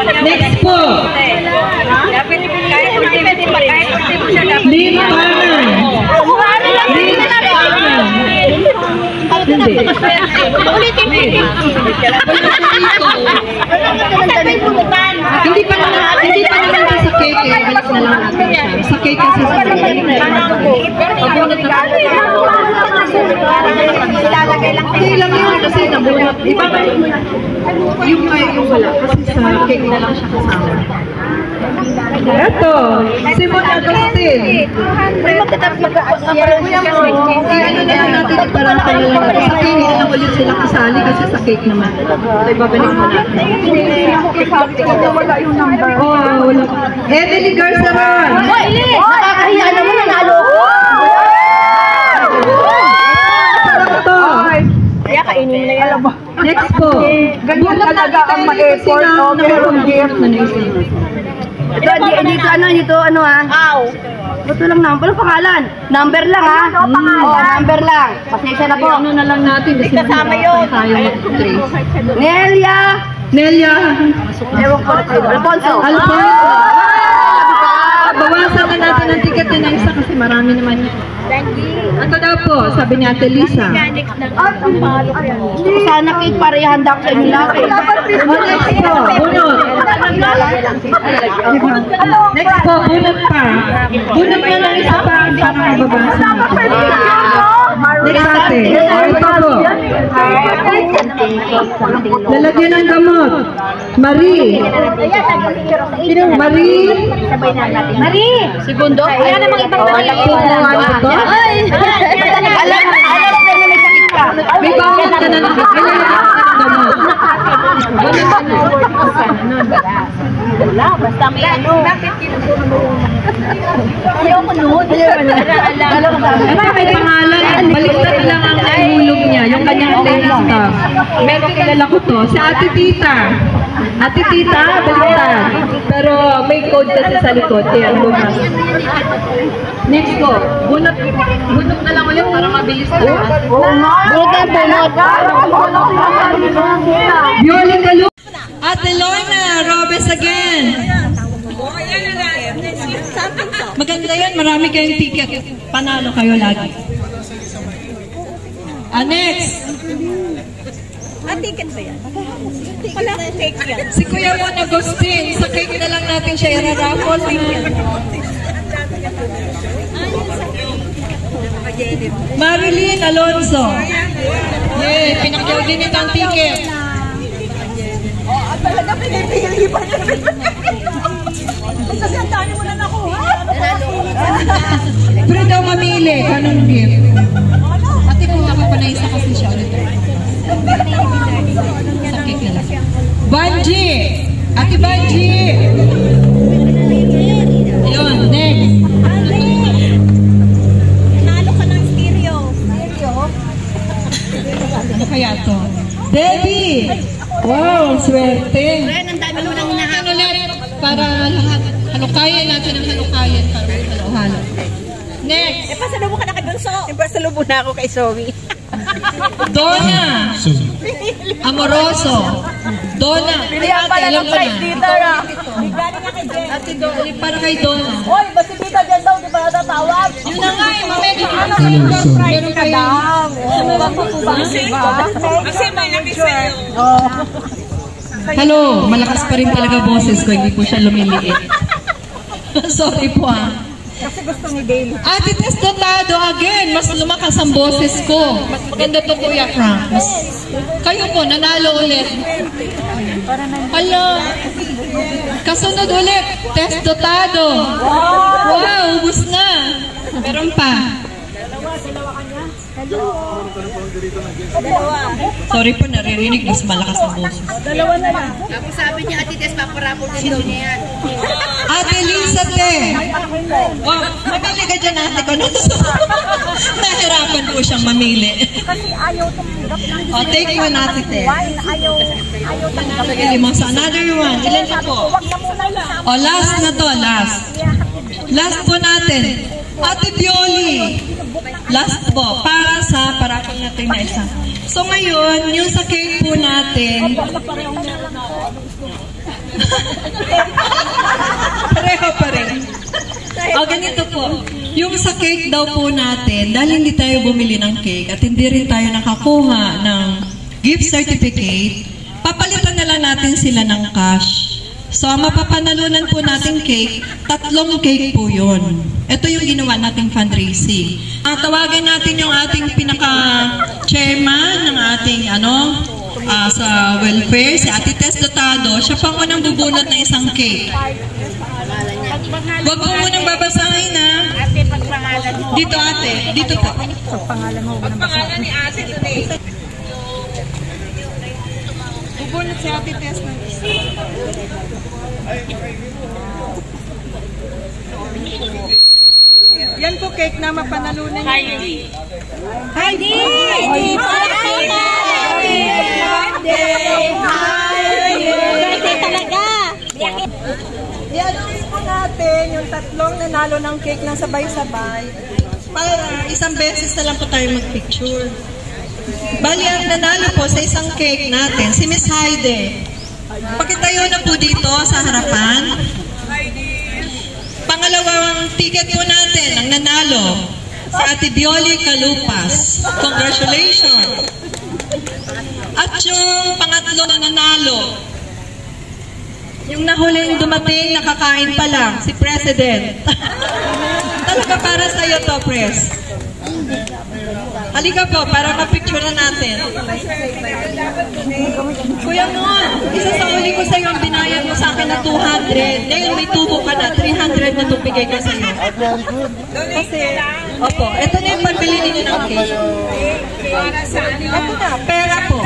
Next po. Lynn Parman. Hindi. Hindi pa naman sa cake eh. Balik na lang natin siya. Sa cake kasi sa cake. Hindi lang yun kasi nabunot. Iba ba yung wala. Kasi sa cake na lang siya kasama. Ito, Simon Agustin. Ano na lang natin parang pala lang. Sa cake na lang ulit sila kasali kasi sa cake naman. So, ibabalik mo natin. Oh, wala. Emily Garzaron. Nakakahiya naman, nanalo ko. Sarap to. Kaya kainin na yan. Next po. Ganyan talaga ang ma-effort o merong gift. Dito ah. Ito lang number. Anong pangalan? Number lang ha? Number lang. Pasensya na po. Ano na lang natin. Kasama yun. Nelia. Ewan ko. Alfonso. Bawasan na natin ang ticket na isa kasi marami naman yun. Ito daw po, sabi ni Ate Lisa. Sana cake para ihanda ko sa inyo lahat. Next po, bunot. Next po, bunot pa. Bunot na lang isa pa para mababasa natin. Next ate. Ito po. Lalagyan ng gamot. Marie. Segundo? Ayan namang ibang Alam na may sakit ka. May bawat ka na nakit. Wala, basta may ano. Bakit kinuturo mo? Ayaw ko noon. May pangalan. Baliktad lang ang nahulog niya. Yung kanyang latest stuff. Meron kilala ko to. Si Ate Tita. Ate Tita, baliktad. Pero may code kasi sa likod. Kaya bumas. Next ko. Bunot na lang ulit para mabilis na. Bunot. Violin Galu. Ate Lorna, Robes again. Maganda yan, marami kayong ticket. Panalo kayo lagi. Next. Ticket ba yan? Wala cake yan. Si Kuya Mon Agustin, sa cake na lang natin siya i-raffle. Marilyn Alonso. Yay, pinakyaw din ito ang ticket. Talaga pinipili pa niya. Kasi ang dami mo na nakuha. Pero daw mamili, kanong gift. Ate kung ako pa na isa kasi siya ulit. Sa cake na lang. Banji! Ate Banji! Ayun, next. Nalo ka ng stereo. Ano kaya to? Debbie! Wow, swerte! Ang dami mo nang Ano ulit? Para lahat. Halukayan natin ang halukayan para halo-halo. Next! pasalubong ka na kay Bunso. Pasalubong na ako kay Zoe. Donna! Amoroso! Donna! Ate, alam ko na. Ate, para kay Donna. Hoy, basta kita dyan daw, di ba natatawag? Yun na nga eh, mamaya. Meron kayo. Kasi may nakisayo. Hello, malakas pa rin talaga boses ko, hindi po siya lumiliit. Sorry po ah. Kasi gusto ni Dale. Ate Tess Dotado again, mas lumakas ang boses ko. Mas maganda to Kuya Frank. Kayo po, nanalo ulit. Hala. Kasunod ulit, Tess Dotado. Wow, ubus na. Meron pa. Sorry po, naririnig, mas malakas ang boses. Dalawa na lang. Tapos sabi niya, Ate Tess, paparapol din daw niya yan. Ate Lisa Te. Oh, mamili ka dyan ate ko. Nahirapan po siyang mamili. Kasi ayaw tumanggap ng Oh, take one ate Te. ayaw tumanggap. Limang sa another one. Ilan na po? Huwag na muna lang. Oh, last na to, last. Last po natin. Ate Pioli. Last po, para sa parapol natin na isa. So ngayon, yung sa cake po natin, Pareho pa rin. O, ganito po. Yung sa cake daw po natin, dahil hindi tayo bumili ng cake at hindi rin tayo nakakuha ng gift certificate, papalitan na lang natin sila ng cash. So, ang mapapanalunan po natin cake, 3 cake po yun. Ito yung ginawa nating fundraising. Tawagan natin yung ating pinaka-chairman ng ating sa welfare, si Ate Tess Dotado. Siya pang unang bubunot ng isang cake. Huwag po munang babasahin na. Dito ate, dito po. Pagpangalan mo. Pagpangalan ni ate today. Bubunot si Ate Tess ng isa. Yan po cake na mapanalunan niya. Heidi! Heidi! Heidi! Birthday talaga! I-announce po natin yung 3 nanalo ng cake ng sabay-sabay. Para isang beses na lang po tayo mag-picture. Bali, ang nanalo po sa isang cake natin, si Miss Heidi. Pakitayo na po dito sa harapan. Pangalawang ticket po natin, ang nanalo, si Ate Bioli Calupas. Congratulations! At yung pangatlo na nanalo, yung nahuling dumating, nakakain pa lang, si President. Talaga para sa'yo to, Pres. Halika po, para mapicture na natin. Kuya Mon, isa sa uli ko sa'yo ang binayad mo sa akin na 200. Ngayon may tubo ka na, 300 na tubigay ko sa'yo. Kasi, opo, ito na yung pambili ninyo ng cake. Ito na, pera po.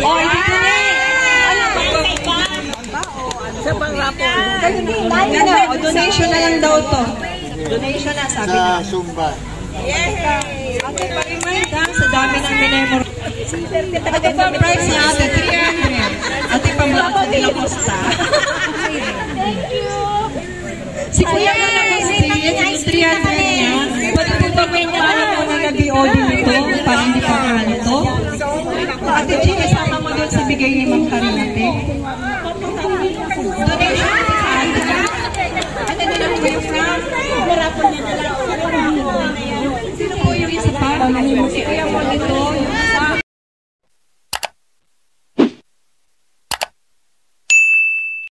Oh, hindi ko na sa pangrapo. Donation na lang daw to. Donation na, sabi na. Sa Sumba. Ate, pa-remind sa dami ng minemor. Ate, pa-price niya, ate, 300. Ate, pamulot sa Dilacosta. Thank you. Si Kuya na nag-stay, yung 300 niya. Pwede po ba kung paano mo na nag-i-audio nito? Para hindi pa ano to? Ate G, kasama mo doon sa bigay ni Ma'am Karinate. Donation na sa ate. Ate, doon na po yung from. Sino po yung isa pa?